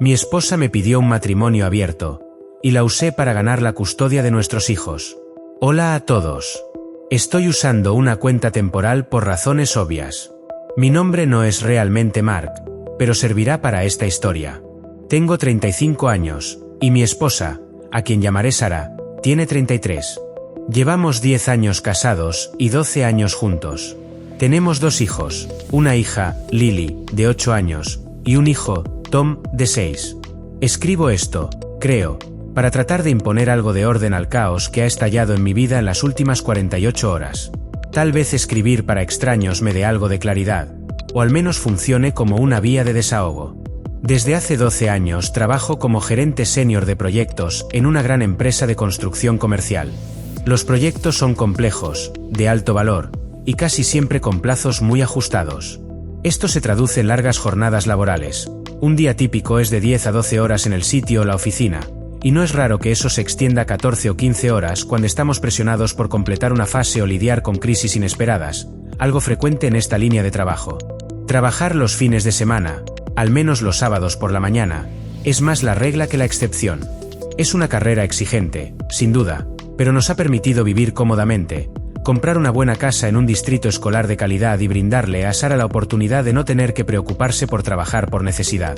Mi esposa me pidió un matrimonio abierto, y la usé para ganar la custodia de nuestros hijos. Hola a todos. Estoy usando una cuenta temporal por razones obvias. Mi nombre no es realmente Mark, pero servirá para esta historia. Tengo 35 años, y mi esposa, a quien llamaré Sara, tiene 33. Llevamos 10 años casados y 12 años juntos. Tenemos 2 hijos, una hija, Lily, de 8 años, y un hijo, Tom, de 6. Escribo esto, creo, para tratar de imponer algo de orden al caos que ha estallado en mi vida en las últimas 48 horas. Tal vez escribir para extraños me dé algo de claridad, o al menos funcione como una vía de desahogo. Desde hace 12 años trabajo como gerente senior de proyectos en una gran empresa de construcción comercial. Los proyectos son complejos, de alto valor, y casi siempre con plazos muy ajustados. Esto se traduce en largas jornadas laborales. Un día típico es de 10 a 12 horas en el sitio o la oficina, y no es raro que eso se extienda a 14 o 15 horas cuando estamos presionados por completar una fase o lidiar con crisis inesperadas, algo frecuente en esta línea de trabajo. Trabajar los fines de semana, al menos los sábados por la mañana, es más la regla que la excepción. Es una carrera exigente, sin duda, pero nos ha permitido vivir cómodamente, comprar una buena casa en un distrito escolar de calidad y brindarle a Sara la oportunidad de no tener que preocuparse por trabajar por necesidad.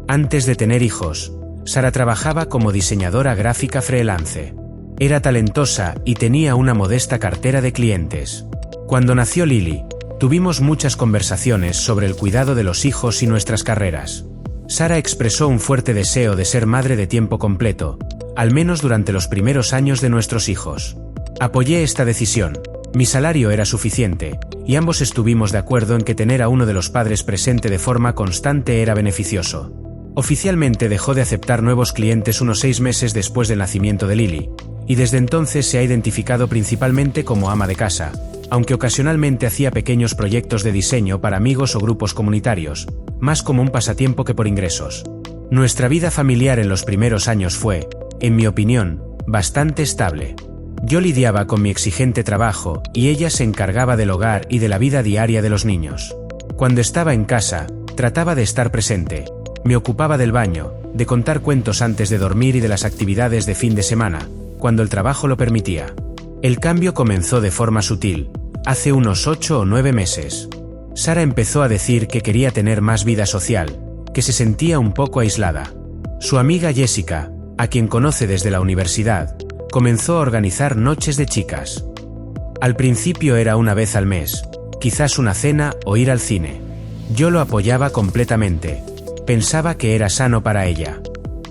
Antes de tener hijos, Sara trabajaba como diseñadora gráfica freelance. Era talentosa y tenía una modesta cartera de clientes. Cuando nació Lily, tuvimos muchas conversaciones sobre el cuidado de los hijos y nuestras carreras. Sara expresó un fuerte deseo de ser madre de tiempo completo, al menos durante los primeros años de nuestros hijos. Apoyé esta decisión. Mi salario era suficiente, y ambos estuvimos de acuerdo en que tener a uno de los padres presente de forma constante era beneficioso. Oficialmente dejó de aceptar nuevos clientes unos 6 meses después del nacimiento de Lily, y desde entonces se ha identificado principalmente como ama de casa, aunque ocasionalmente hacía pequeños proyectos de diseño para amigos o grupos comunitarios, más como un pasatiempo que por ingresos. Nuestra vida familiar en los primeros años fue, en mi opinión, bastante estable. Yo lidiaba con mi exigente trabajo y ella se encargaba del hogar y de la vida diaria de los niños. Cuando estaba en casa, trataba de estar presente. Me ocupaba del baño, de contar cuentos antes de dormir y de las actividades de fin de semana, cuando el trabajo lo permitía. El cambio comenzó de forma sutil, hace unos 8 o 9 meses. Sara empezó a decir que quería tener más vida social, que se sentía un poco aislada. Su amiga Jessica, a quien conoce desde la universidad, comenzó a organizar noches de chicas. Al principio era una vez al mes, quizás una cena o ir al cine. Yo lo apoyaba completamente. Pensaba que era sano para ella.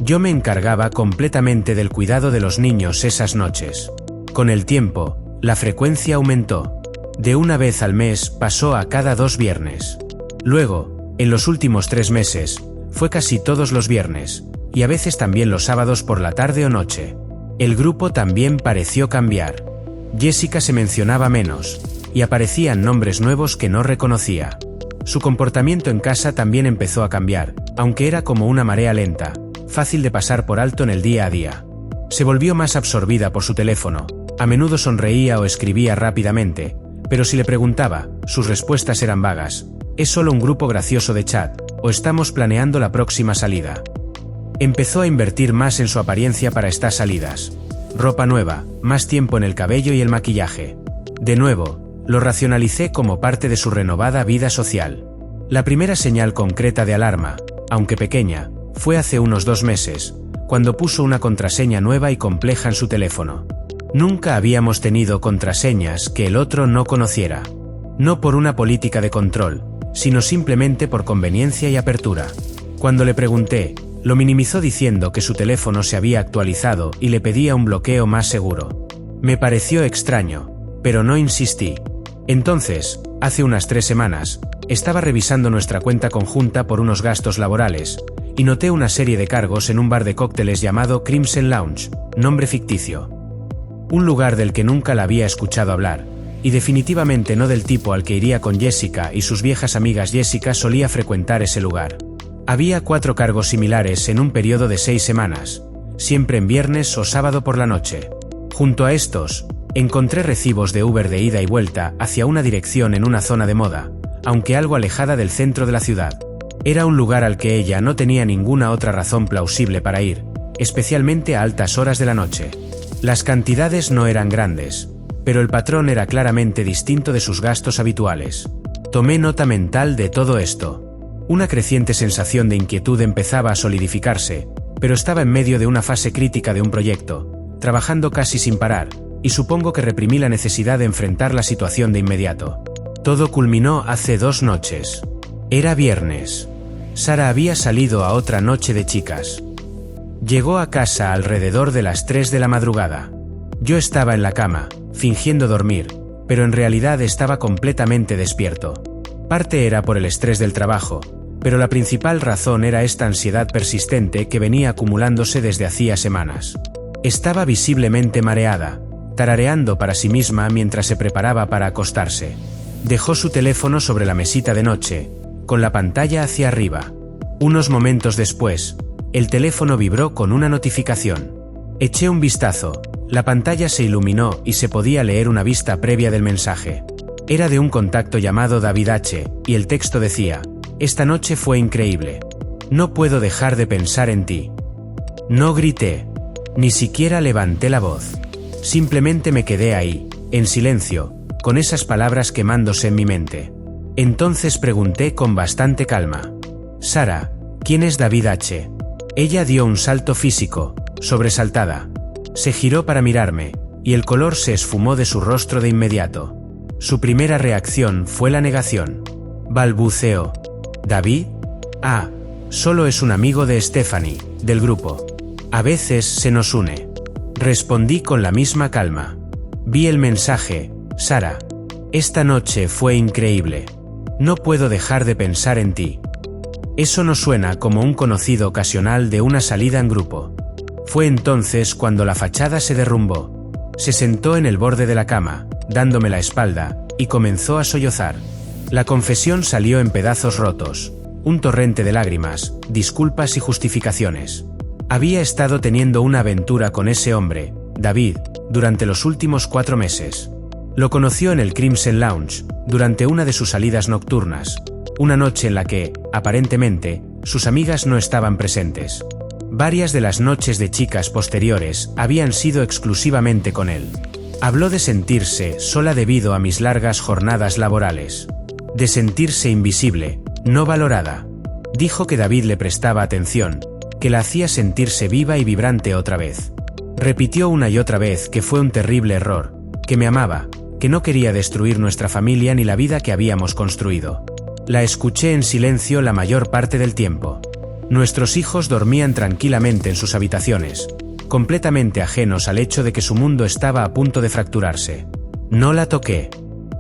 Yo me encargaba completamente del cuidado de los niños esas noches. Con el tiempo, la frecuencia aumentó. De una vez al mes pasó a cada 2 viernes. Luego, en los últimos 3 meses, fue casi todos los viernes, y a veces también los sábados por la tarde o noche. El grupo también pareció cambiar. Jessica se mencionaba menos, y aparecían nombres nuevos que no reconocía. Su comportamiento en casa también empezó a cambiar, aunque era como una marea lenta, fácil de pasar por alto en el día a día. Se volvió más absorbida por su teléfono, a menudo sonreía o escribía rápidamente, pero si le preguntaba, sus respuestas eran vagas. ¿Es solo un grupo gracioso de chat, o estamos planeando la próxima salida? Empezó a invertir más en su apariencia para estas salidas. Ropa nueva, más tiempo en el cabello y el maquillaje. De nuevo, lo racionalicé como parte de su renovada vida social. La primera señal concreta de alarma, aunque pequeña, fue hace unos 2 meses, cuando puso una contraseña nueva y compleja en su teléfono. Nunca habíamos tenido contraseñas que el otro no conociera. No por una política de control, sino simplemente por conveniencia y apertura. Cuando le pregunté, lo minimizó diciendo que su teléfono se había actualizado y le pedía un bloqueo más seguro. Me pareció extraño, pero no insistí. Entonces, hace unas 3 semanas, estaba revisando nuestra cuenta conjunta por unos gastos laborales, y noté una serie de cargos en un bar de cócteles llamado Crimson Lounge, nombre ficticio. Un lugar del que nunca la había escuchado hablar, y definitivamente no del tipo al que iría con Jessica y sus viejas amigas. Jessica solía frecuentar ese lugar. Había 4 cargos similares en un periodo de 6 semanas, siempre en viernes o sábado por la noche. Junto a estos, encontré recibos de Uber de ida y vuelta hacia una dirección en una zona de moda, aunque algo alejada del centro de la ciudad. Era un lugar al que ella no tenía ninguna otra razón plausible para ir, especialmente a altas horas de la noche. Las cantidades no eran grandes, pero el patrón era claramente distinto de sus gastos habituales. Tomé nota mental de todo esto. Una creciente sensación de inquietud empezaba a solidificarse, pero estaba en medio de una fase crítica de un proyecto, trabajando casi sin parar, y supongo que reprimí la necesidad de enfrentar la situación de inmediato. Todo culminó hace 2 noches. Era viernes. Sara había salido a otra noche de chicas. Llegó a casa alrededor de las 3 de la madrugada. Yo estaba en la cama, fingiendo dormir, pero en realidad estaba completamente despierto. Parte era por el estrés del trabajo, pero la principal razón era esta ansiedad persistente que venía acumulándose desde hacía semanas. Estaba visiblemente mareada, tarareando para sí misma mientras se preparaba para acostarse. Dejó su teléfono sobre la mesita de noche, con la pantalla hacia arriba. Unos momentos después, el teléfono vibró con una notificación. Eché un vistazo, la pantalla se iluminó y se podía leer una vista previa del mensaje. Era de un contacto llamado David H., y el texto decía: «Esta noche fue increíble. No puedo dejar de pensar en ti». No grité. Ni siquiera levanté la voz. Simplemente me quedé ahí, en silencio, con esas palabras quemándose en mi mente. Entonces pregunté con bastante calma: «Sara, ¿quién es David H.?» Ella dio un salto físico, sobresaltada. Se giró para mirarme, y el color se esfumó de su rostro de inmediato. Su primera reacción fue la negación. Balbuceó: «¿David? Ah, solo es un amigo de Stephanie, del grupo. A veces se nos une». Respondí con la misma calma. Vi el mensaje: «Sara, esta noche fue increíble. No puedo dejar de pensar en ti». Eso no suena como un conocido ocasional de una salida en grupo. Fue entonces cuando la fachada se derrumbó. Se sentó en el borde de la cama, dándome la espalda, y comenzó a sollozar. La confesión salió en pedazos rotos, un torrente de lágrimas, disculpas y justificaciones. Había estado teniendo una aventura con ese hombre, David, durante los últimos 4 meses. Lo conoció en el Crimson Lounge, durante una de sus salidas nocturnas, una noche en la que, aparentemente, sus amigas no estaban presentes. Varias de las noches de chicas posteriores habían sido exclusivamente con él. Habló de sentirse sola debido a mis largas jornadas laborales. De sentirse invisible, no valorada. Dijo que David le prestaba atención, que la hacía sentirse viva y vibrante otra vez. Repitió una y otra vez que fue un terrible error, que me amaba, que no quería destruir nuestra familia ni la vida que habíamos construido. La escuché en silencio la mayor parte del tiempo. Nuestros hijos dormían tranquilamente en sus habitaciones, completamente ajenos al hecho de que su mundo estaba a punto de fracturarse. No la toqué.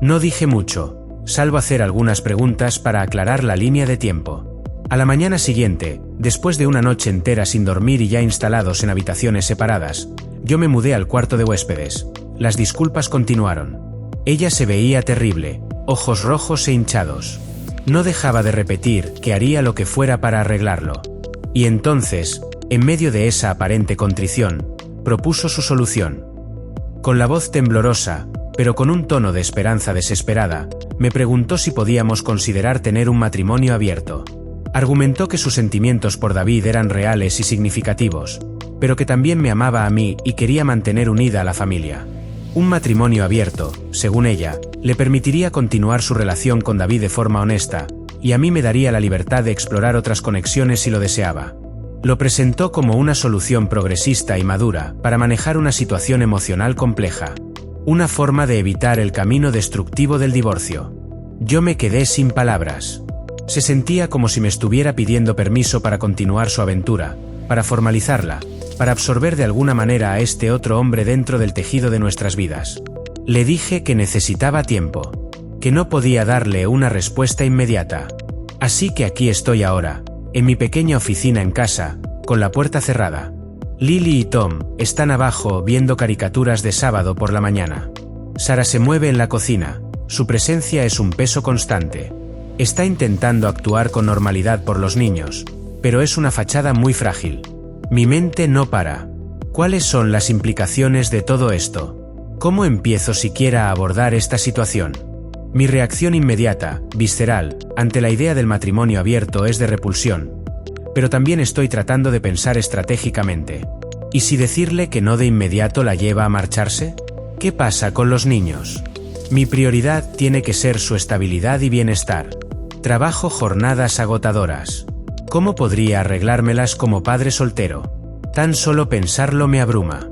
No dije mucho, salvo hacer algunas preguntas para aclarar la línea de tiempo. A la mañana siguiente, después de una noche entera sin dormir y ya instalados en habitaciones separadas, yo me mudé al cuarto de huéspedes. Las disculpas continuaron. Ella se veía terrible, ojos rojos e hinchados. No dejaba de repetir que haría lo que fuera para arreglarlo. Y entonces, en medio de esa aparente contrición, propuso su solución. Con la voz temblorosa, pero con un tono de esperanza desesperada, me preguntó si podíamos considerar tener un matrimonio abierto. Argumentó que sus sentimientos por David eran reales y significativos, pero que también me amaba a mí y quería mantener unida a la familia. Un matrimonio abierto, según ella, le permitiría continuar su relación con David de forma honesta, y a mí me daría la libertad de explorar otras conexiones si lo deseaba. Lo presentó como una solución progresista y madura para manejar una situación emocional compleja. Una forma de evitar el camino destructivo del divorcio. Yo me quedé sin palabras. Se sentía como si me estuviera pidiendo permiso para continuar su aventura, para formalizarla, para absorber de alguna manera a este otro hombre dentro del tejido de nuestras vidas. Le dije que necesitaba tiempo, que no podía darle una respuesta inmediata. Así que aquí estoy ahora, en mi pequeña oficina en casa, con la puerta cerrada. Lily y Tom están abajo viendo caricaturas de sábado por la mañana. Sara se mueve en la cocina, su presencia es un peso constante. Está intentando actuar con normalidad por los niños, pero es una fachada muy frágil. Mi mente no para. ¿Cuáles son las implicaciones de todo esto? ¿Cómo empiezo siquiera a abordar esta situación? Mi reacción inmediata, visceral, ante la idea del matrimonio abierto es de repulsión. Pero también estoy tratando de pensar estratégicamente. ¿Y si decirle que no de inmediato la lleva a marcharse? ¿Qué pasa con los niños? Mi prioridad tiene que ser su estabilidad y bienestar. Trabajo jornadas agotadoras. ¿Cómo podría arreglármelas como padre soltero? Tan solo pensarlo me abruma.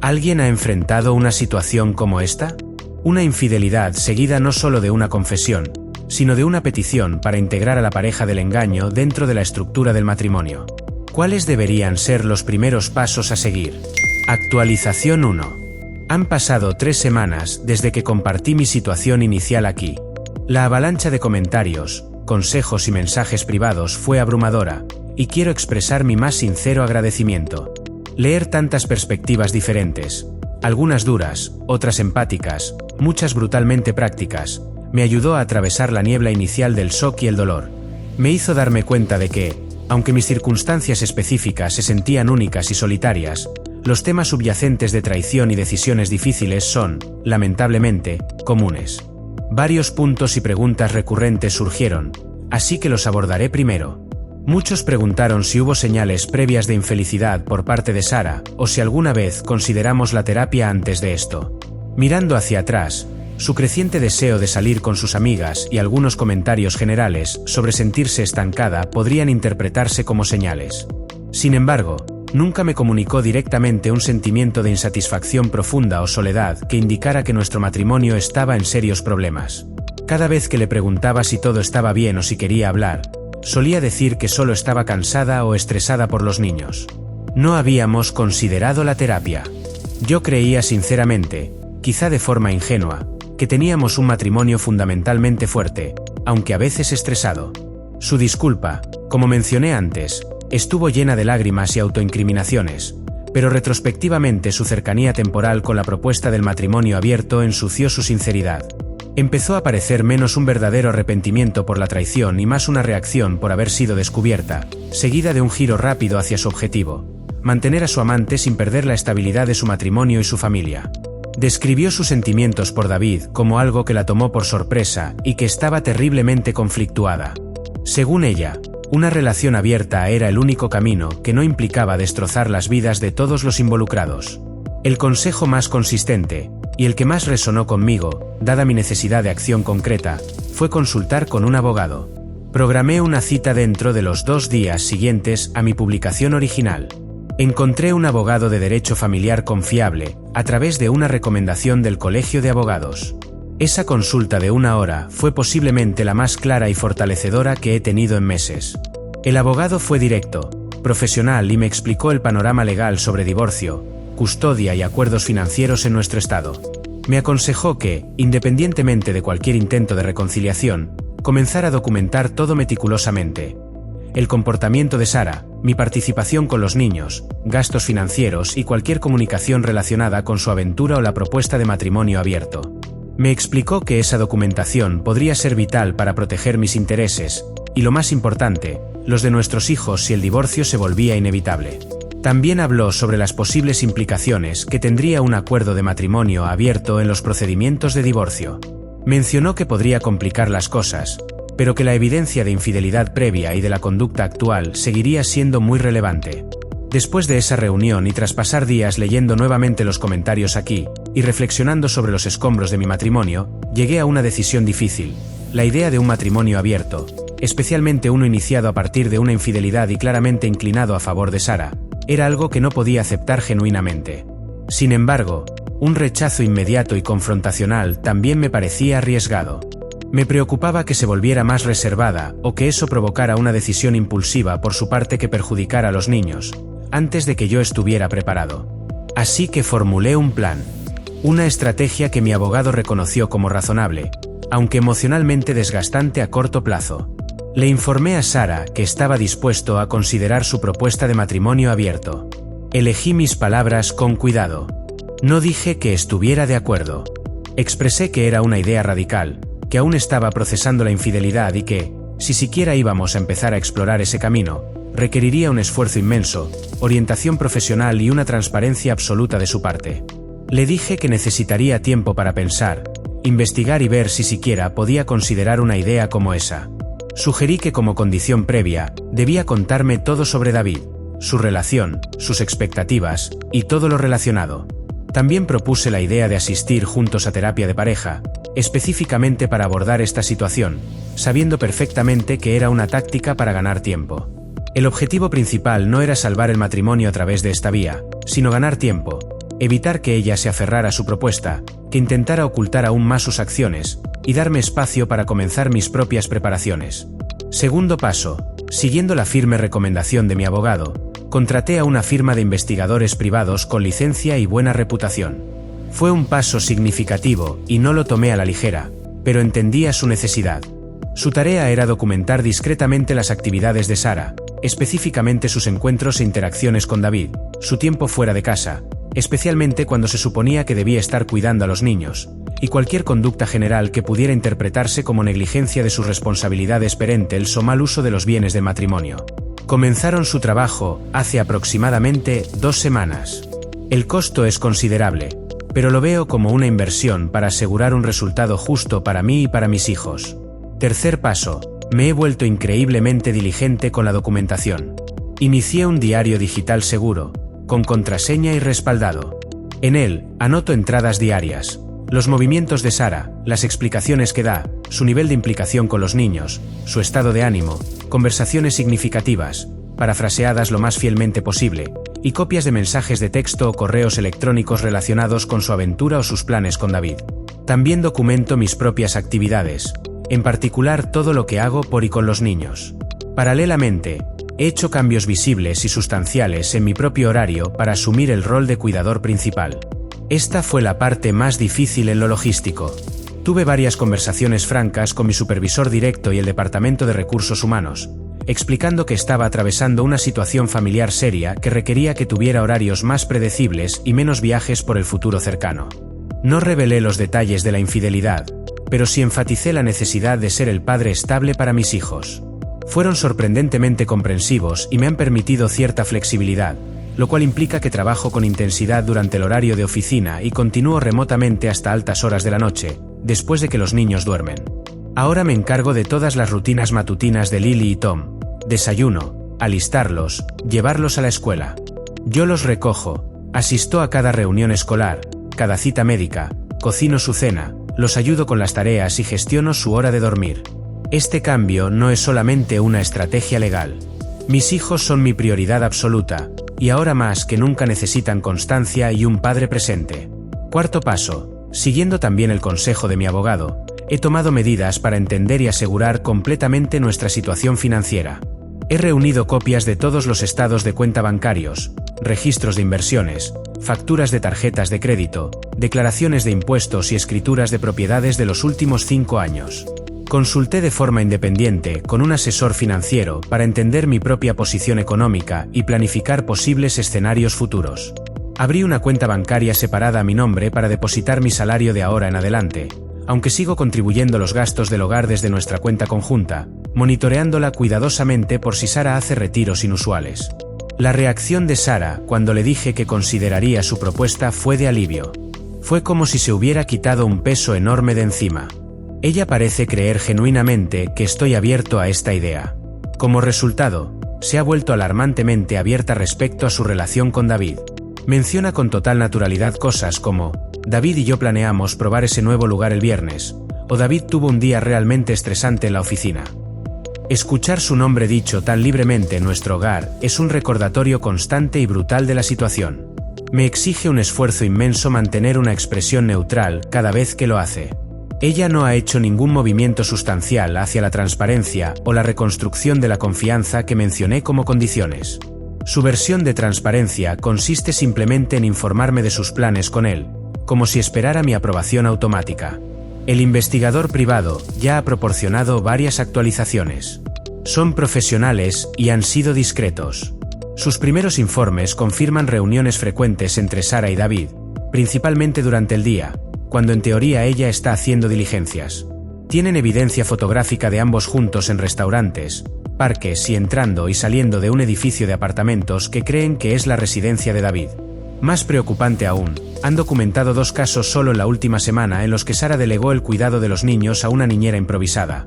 ¿Alguien ha enfrentado una situación como esta? Una infidelidad seguida no solo de una confesión, sino de una petición para integrar a la pareja del engaño dentro de la estructura del matrimonio. ¿Cuáles deberían ser los primeros pasos a seguir? Actualización 1. Han pasado 3 semanas desde que compartí mi situación inicial aquí. La avalancha de comentarios, consejos y mensajes privados fue abrumadora, y quiero expresar mi más sincero agradecimiento. Leer tantas perspectivas diferentes, algunas duras, otras empáticas, muchas brutalmente prácticas, me ayudó a atravesar la niebla inicial del shock y el dolor. Me hizo darme cuenta de que, aunque mis circunstancias específicas se sentían únicas y solitarias, los temas subyacentes de traición y decisiones difíciles son, lamentablemente, comunes. Varios puntos y preguntas recurrentes surgieron, así que los abordaré primero. Muchos preguntaron si hubo señales previas de infelicidad por parte de Sara, o si alguna vez consideramos la terapia antes de esto. Mirando hacia atrás, su creciente deseo de salir con sus amigas y algunos comentarios generales sobre sentirse estancada podrían interpretarse como señales. Sin embargo, nunca me comunicó directamente un sentimiento de insatisfacción profunda o soledad que indicara que nuestro matrimonio estaba en serios problemas. Cada vez que le preguntaba si todo estaba bien o si quería hablar, solía decir que solo estaba cansada o estresada por los niños. No habíamos considerado la terapia. Yo creía sinceramente, quizá de forma ingenua, que teníamos un matrimonio fundamentalmente fuerte, aunque a veces estresado. Su disculpa, como mencioné antes, estuvo llena de lágrimas y autoincriminaciones, pero retrospectivamente su cercanía temporal con la propuesta del matrimonio abierto ensució su sinceridad. Empezó a parecer menos un verdadero arrepentimiento por la traición y más una reacción por haber sido descubierta, seguida de un giro rápido hacia su objetivo: mantener a su amante sin perder la estabilidad de su matrimonio y su familia. Describió sus sentimientos por David como algo que la tomó por sorpresa y que estaba terriblemente conflictuada. Según ella, una relación abierta era el único camino que no implicaba destrozar las vidas de todos los involucrados. El consejo más consistente, y el que más resonó conmigo, dada mi necesidad de acción concreta, fue consultar con un abogado. Programé una cita dentro de los 2 días siguientes a mi publicación original. Encontré un abogado de derecho familiar confiable, a través de una recomendación del Colegio de Abogados. Esa consulta de 1 hora fue posiblemente la más clara y fortalecedora que he tenido en meses. El abogado fue directo, profesional y me explicó el panorama legal sobre divorcio, custodia y acuerdos financieros en nuestro estado. Me aconsejó que, independientemente de cualquier intento de reconciliación, comenzara a documentar todo meticulosamente. El comportamiento de Sara, mi participación con los niños, gastos financieros y cualquier comunicación relacionada con su aventura o la propuesta de matrimonio abierto. Me explicó que esa documentación podría ser vital para proteger mis intereses, y lo más importante, los de nuestros hijos si el divorcio se volvía inevitable. También habló sobre las posibles implicaciones que tendría un acuerdo de matrimonio abierto en los procedimientos de divorcio. Mencionó que podría complicar las cosas, pero que la evidencia de infidelidad previa y de la conducta actual seguiría siendo muy relevante. Después de esa reunión y tras pasar días leyendo nuevamente los comentarios aquí, y reflexionando sobre los escombros de mi matrimonio, llegué a una decisión difícil: la idea de un matrimonio abierto, especialmente uno iniciado a partir de una infidelidad y claramente inclinado a favor de Sara, era algo que no podía aceptar genuinamente. Sin embargo, un rechazo inmediato y confrontacional también me parecía arriesgado. Me preocupaba que se volviera más reservada o que eso provocara una decisión impulsiva por su parte que perjudicara a los niños, antes de que yo estuviera preparado. Así que formulé un plan. Una estrategia que mi abogado reconoció como razonable, aunque emocionalmente desgastante a corto plazo. Le informé a Sara que estaba dispuesto a considerar su propuesta de matrimonio abierto. Elegí mis palabras con cuidado. No dije que estuviera de acuerdo. Expresé que era una idea radical, que aún estaba procesando la infidelidad y que, si siquiera íbamos a empezar a explorar ese camino, requeriría un esfuerzo inmenso, orientación profesional y una transparencia absoluta de su parte. Le dije que necesitaría tiempo para pensar, investigar y ver si siquiera podía considerar una idea como esa. Sugerí que como condición previa, debía contarme todo sobre David, su relación, sus expectativas, y todo lo relacionado. También propuse la idea de asistir juntos a terapia de pareja, específicamente para abordar esta situación, sabiendo perfectamente que era una táctica para ganar tiempo. El objetivo principal no era salvar el matrimonio a través de esta vía, sino ganar tiempo, evitar que ella se aferrara a su propuesta, que intentara ocultar aún más sus acciones, y darme espacio para comenzar mis propias preparaciones. Segundo paso, siguiendo la firme recomendación de mi abogado, contraté a una firma de investigadores privados con licencia y buena reputación. Fue un paso significativo y no lo tomé a la ligera, pero entendía su necesidad. Su tarea era documentar discretamente las actividades de Sara, específicamente sus encuentros e interacciones con David, su tiempo fuera de casa, especialmente cuando se suponía que debía estar cuidando a los niños, y cualquier conducta general que pudiera interpretarse como negligencia de sus responsabilidades parentales o mal uso de los bienes del matrimonio. Comenzaron su trabajo hace aproximadamente 2 semanas. El costo es considerable, pero lo veo como una inversión para asegurar un resultado justo para mí y para mis hijos. Tercer paso, me he vuelto increíblemente diligente con la documentación. Inicié un diario digital seguro, con contraseña y respaldado. En él, anoto entradas diarias, los movimientos de Sara, las explicaciones que da, su nivel de implicación con los niños, su estado de ánimo, conversaciones significativas, parafraseadas lo más fielmente posible, y copias de mensajes de texto o correos electrónicos relacionados con su aventura o sus planes con David. También documento mis propias actividades, en particular todo lo que hago por y con los niños. Paralelamente, he hecho cambios visibles y sustanciales en mi propio horario para asumir el rol de cuidador principal. Esta fue la parte más difícil en lo logístico. Tuve varias conversaciones francas con mi supervisor directo y el Departamento de Recursos Humanos, explicando que estaba atravesando una situación familiar seria que requería que tuviera horarios más predecibles y menos viajes por el futuro cercano. No revelé los detalles de la infidelidad, pero sí enfaticé la necesidad de ser el padre estable para mis hijos. Fueron sorprendentemente comprensivos y me han permitido cierta flexibilidad, lo cual implica que trabajo con intensidad durante el horario de oficina y continúo remotamente hasta altas horas de la noche, después de que los niños duermen. Ahora me encargo de todas las rutinas matutinas de Lily y Tom: desayuno, alistarlos, llevarlos a la escuela. Yo los recojo, asisto a cada reunión escolar, cada cita médica, cocino su cena, los ayudo con las tareas y gestiono su hora de dormir. Este cambio no es solamente una estrategia legal. Mis hijos son mi prioridad absoluta, y ahora más que nunca necesitan constancia y un padre presente. Cuarto paso, siguiendo también el consejo de mi abogado, he tomado medidas para entender y asegurar completamente nuestra situación financiera. He reunido copias de todos los estados de cuenta bancarios, registros de inversiones, facturas de tarjetas de crédito, declaraciones de impuestos y escrituras de propiedades de los últimos 5 años. Consulté de forma independiente con un asesor financiero para entender mi propia posición económica y planificar posibles escenarios futuros. Abrí una cuenta bancaria separada a mi nombre para depositar mi salario de ahora en adelante, aunque sigo contribuyendo los gastos del hogar desde nuestra cuenta conjunta, monitoreándola cuidadosamente por si Sara hace retiros inusuales. La reacción de Sara cuando le dije que consideraría su propuesta fue de alivio. Fue como si se hubiera quitado un peso enorme de encima. Ella parece creer genuinamente que estoy abierto a esta idea. Como resultado, se ha vuelto alarmantemente abierta respecto a su relación con David. Menciona con total naturalidad cosas como: David y yo planeamos probar ese nuevo lugar el viernes, o David tuvo un día realmente estresante en la oficina. Escuchar su nombre dicho tan libremente en nuestro hogar es un recordatorio constante y brutal de la situación. Me exige un esfuerzo inmenso mantener una expresión neutral cada vez que lo hace. Ella no ha hecho ningún movimiento sustancial hacia la transparencia o la reconstrucción de la confianza que mencioné como condiciones. Su versión de transparencia consiste simplemente en informarme de sus planes con él, como si esperara mi aprobación automática. El investigador privado ya ha proporcionado varias actualizaciones. Son profesionales y han sido discretos. Sus primeros informes confirman reuniones frecuentes entre Sara y David, principalmente durante el día, cuando en teoría ella está haciendo diligencias. Tienen evidencia fotográfica de ambos juntos en restaurantes, parques y entrando y saliendo de un edificio de apartamentos que creen que es la residencia de David. Más preocupante aún, Han documentado 2 casos solo en la última semana en los que Sara delegó el cuidado de los niños a una niñera improvisada.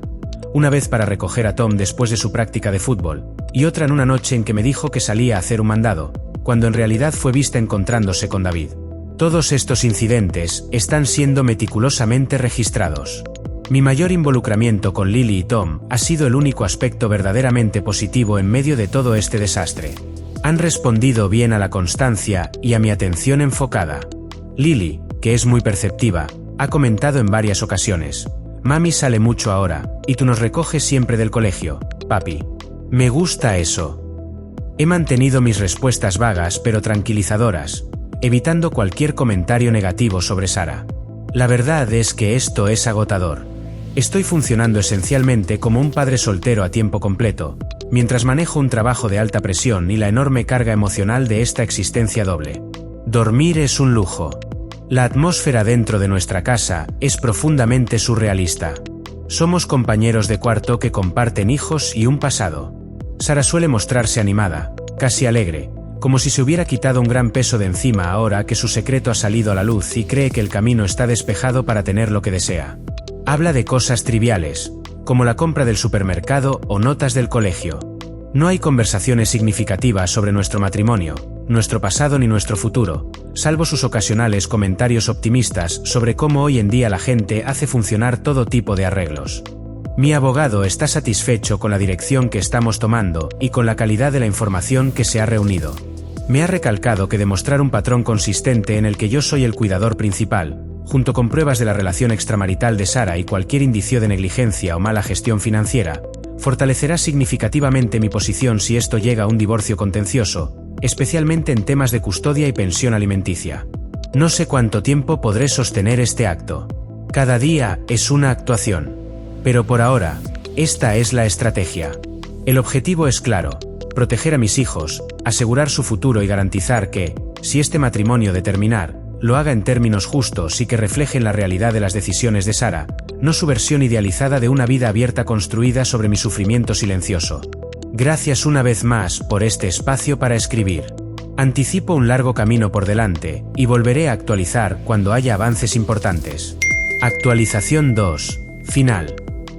Una vez para recoger a Tom después de su práctica de fútbol, y otra en una noche en que me dijo que salía a hacer un mandado, cuando en realidad fue vista encontrándose con David. Todos estos incidentes están siendo meticulosamente registrados. Mi mayor involucramiento con Lily y Tom ha sido el único aspecto verdaderamente positivo en medio de todo este desastre. Han respondido bien a la constancia y a mi atención enfocada. Lily, que es muy perceptiva, ha comentado en varias ocasiones: «Mami sale mucho ahora, y tú nos recoges siempre del colegio, papi». Me gusta eso. He mantenido mis respuestas vagas pero tranquilizadoras, evitando cualquier comentario negativo sobre Sara. La verdad es que esto es agotador. Estoy funcionando esencialmente como un padre soltero a tiempo completo, mientras manejo un trabajo de alta presión y la enorme carga emocional de esta existencia doble. Dormir es un lujo. La atmósfera dentro de nuestra casa es profundamente surrealista. Somos compañeros de cuarto que comparten hijos y un pasado. Sara suele mostrarse animada, casi alegre, como si se hubiera quitado un gran peso de encima ahora que su secreto ha salido a la luz y cree que el camino está despejado para tener lo que desea. Habla de cosas triviales, como la compra del supermercado o notas del colegio. No hay conversaciones significativas sobre nuestro matrimonio, nuestro pasado ni nuestro futuro, salvo sus ocasionales comentarios optimistas sobre cómo hoy en día la gente hace funcionar todo tipo de arreglos. Mi abogado está satisfecho con la dirección que estamos tomando y con la calidad de la información que se ha reunido. Me ha recalcado que demostrar un patrón consistente en el que yo soy el cuidador principal, junto con pruebas de la relación extramarital de Sara y cualquier indicio de negligencia o mala gestión financiera, fortalecerá significativamente mi posición si esto llega a un divorcio contencioso, especialmente en temas de custodia y pensión alimenticia. No sé cuánto tiempo podré sostener este acto. Cada día es una actuación. Pero por ahora, esta es la estrategia. El objetivo es claro: proteger a mis hijos, asegurar su futuro y garantizar que, si este matrimonio de terminar, lo haga en términos justos y que reflejen la realidad de las decisiones de Sara, no su versión idealizada de una vida abierta construida sobre mi sufrimiento silencioso. Gracias una vez más por este espacio para escribir. Anticipo un largo camino por delante, y volveré a actualizar cuando haya avances importantes. Actualización 2. Final.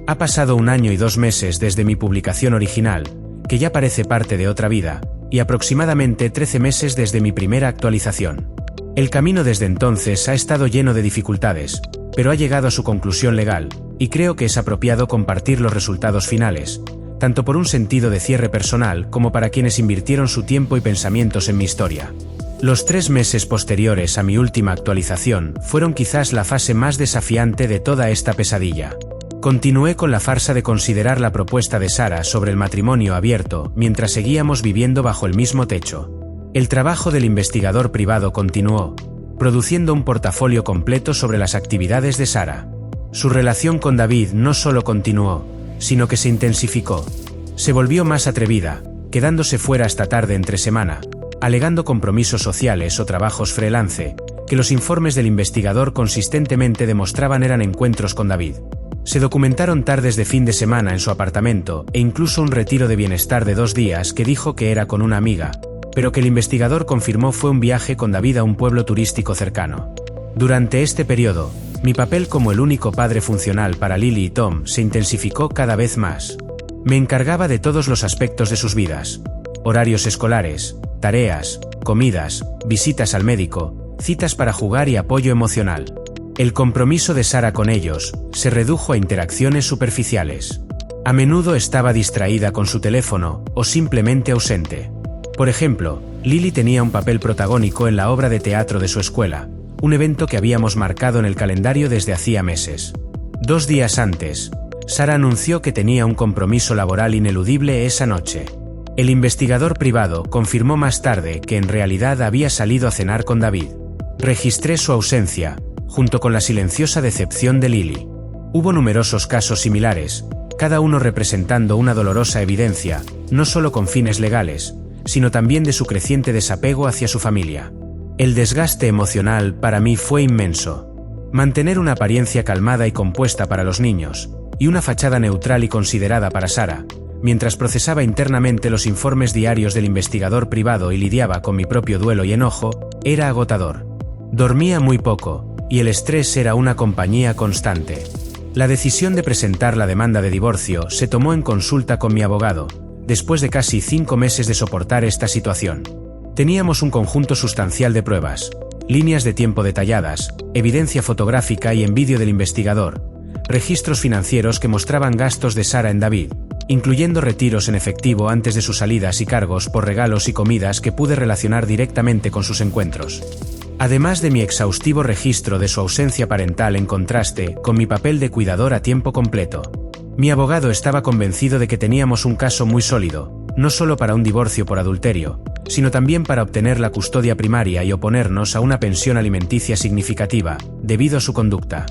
Ha pasado 1 año y 2 meses desde mi publicación original, que ya parece parte de otra vida, y aproximadamente 13 meses desde mi primera actualización. El camino desde entonces ha estado lleno de dificultades, pero ha llegado a su conclusión legal, y creo que es apropiado compartir los resultados finales, tanto por un sentido de cierre personal como para quienes invirtieron su tiempo y pensamientos en mi historia. Los 3 meses posteriores a mi última actualización fueron quizás la fase más desafiante de toda esta pesadilla. Continué con la farsa de considerar la propuesta de Sara sobre el matrimonio abierto mientras seguíamos viviendo bajo el mismo techo. El trabajo del investigador privado continuó, produciendo un portafolio completo sobre las actividades de Sara. Su relación con David no solo continuó, sino que se intensificó. Se volvió más atrevida, quedándose fuera hasta tarde entre semana, alegando compromisos sociales o trabajos freelance, que los informes del investigador consistentemente demostraban eran encuentros con David. Se documentaron tardes de fin de semana en su apartamento e incluso un retiro de bienestar de 2 días que dijo que era con una amiga, pero que el investigador confirmó fue un viaje con David a un pueblo turístico cercano. Durante este periodo, mi papel como el único padre funcional para Lily y Tom se intensificó cada vez más. Me encargaba de todos los aspectos de sus vidas: horarios escolares, tareas, comidas, visitas al médico, citas para jugar y apoyo emocional. El compromiso de Sara con ellos se redujo a interacciones superficiales. A menudo estaba distraída con su teléfono o simplemente ausente. Por ejemplo, Lily tenía un papel protagónico en la obra de teatro de su escuela, un evento que habíamos marcado en el calendario desde hacía meses. 2 días antes, Sara anunció que tenía un compromiso laboral ineludible esa noche. El investigador privado confirmó más tarde que en realidad había salido a cenar con David. Registré su ausencia, junto con la silenciosa decepción de Lily. Hubo numerosos casos similares, cada uno representando una dolorosa evidencia, no solo con fines legales, sino también de su creciente desapego hacia su familia. El desgaste emocional para mí fue inmenso. Mantener una apariencia calmada y compuesta para los niños, y una fachada neutral y considerada para Sara, mientras procesaba internamente los informes diarios del investigador privado y lidiaba con mi propio duelo y enojo, era agotador. Dormía muy poco, y el estrés era una compañía constante. La decisión de presentar la demanda de divorcio se tomó en consulta con mi abogado, después de casi 5 meses de soportar esta situación. Teníamos un conjunto sustancial de pruebas, líneas de tiempo detalladas, evidencia fotográfica y en vídeo del investigador, registros financieros que mostraban gastos de Sara en David, incluyendo retiros en efectivo antes de sus salidas y cargos por regalos y comidas que pude relacionar directamente con sus encuentros. Además de mi exhaustivo registro de su ausencia parental en contraste con mi papel de cuidador a tiempo completo. Mi abogado estaba convencido de que teníamos un caso muy sólido, no solo para un divorcio por adulterio, sino también para obtener la custodia primaria y oponernos a una pensión alimenticia significativa, debido a su conducta.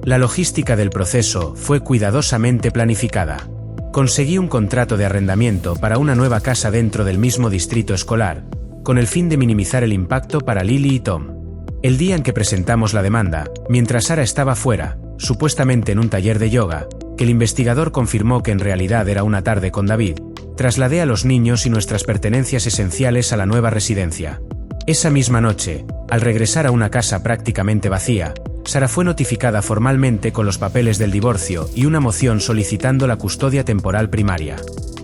La logística del proceso fue cuidadosamente planificada. Conseguí un contrato de arrendamiento para una nueva casa dentro del mismo distrito escolar, con el fin de minimizar el impacto para Lily y Tom. El día en que presentamos la demanda, mientras Sara estaba fuera, supuestamente en un taller de yoga, que el investigador confirmó que en realidad era una tarde con David, trasladé a los niños y nuestras pertenencias esenciales a la nueva residencia. Esa misma noche, al regresar a una casa prácticamente vacía, Sara fue notificada formalmente con los papeles del divorcio y una moción solicitando la custodia temporal primaria.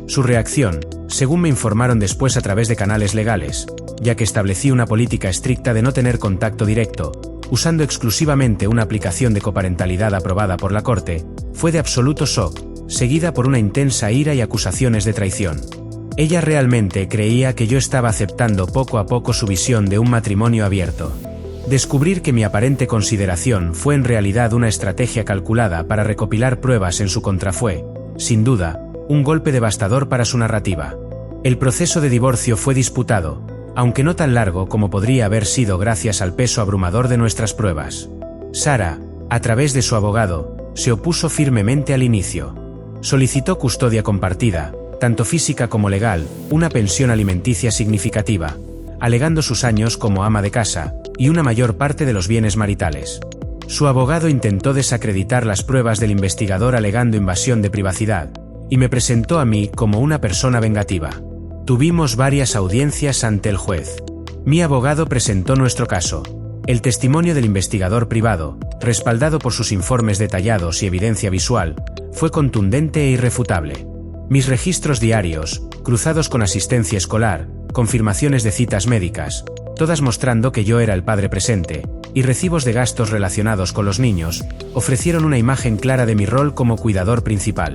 Su reacción, según me informaron después a través de canales legales, ya que establecí una política estricta de no tener contacto directo, usando exclusivamente una aplicación de coparentalidad aprobada por la Corte, fue de absoluto shock, seguida por una intensa ira y acusaciones de traición. Ella realmente creía que yo estaba aceptando poco a poco su visión de un matrimonio abierto. Descubrir que mi aparente consideración fue en realidad una estrategia calculada para recopilar pruebas en su contra fue, sin duda, un golpe devastador para su narrativa. El proceso de divorcio fue disputado, aunque no tan largo como podría haber sido gracias al peso abrumador de nuestras pruebas. Sara, a través de su abogado, se opuso firmemente al inicio. Solicitó custodia compartida, tanto física como legal, una pensión alimenticia significativa, alegando sus años como ama de casa, y una mayor parte de los bienes maritales. Su abogado intentó desacreditar las pruebas del investigador alegando invasión de privacidad, y me presentó a mí como una persona vengativa. Tuvimos varias audiencias ante el juez. Mi abogado presentó nuestro caso. El testimonio del investigador privado, respaldado por sus informes detallados y evidencia visual, fue contundente e irrefutable. Mis registros diarios, cruzados con asistencia escolar, confirmaciones de citas médicas, todas mostrando que yo era el padre presente, y recibos de gastos relacionados con los niños, ofrecieron una imagen clara de mi rol como cuidador principal.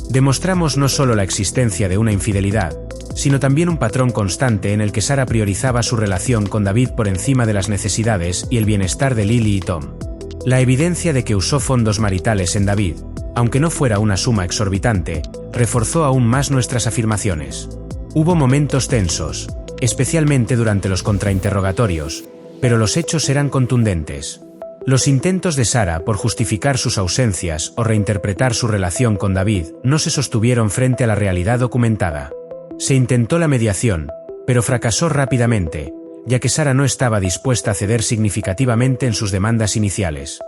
Demostramos no solo la existencia de una infidelidad, sino también un patrón constante en el que Sara priorizaba su relación con David por encima de las necesidades y el bienestar de Lily y Tom. La evidencia de que usó fondos maritales en David, aunque no fuera una suma exorbitante, reforzó aún más nuestras afirmaciones. Hubo momentos tensos, especialmente durante los contrainterrogatorios, pero los hechos eran contundentes. Los intentos de Sara por justificar sus ausencias o reinterpretar su relación con David no se sostuvieron frente a la realidad documentada. Se intentó la mediación, pero fracasó rápidamente, ya que Sara no estaba dispuesta a ceder significativamente en sus demandas iniciales.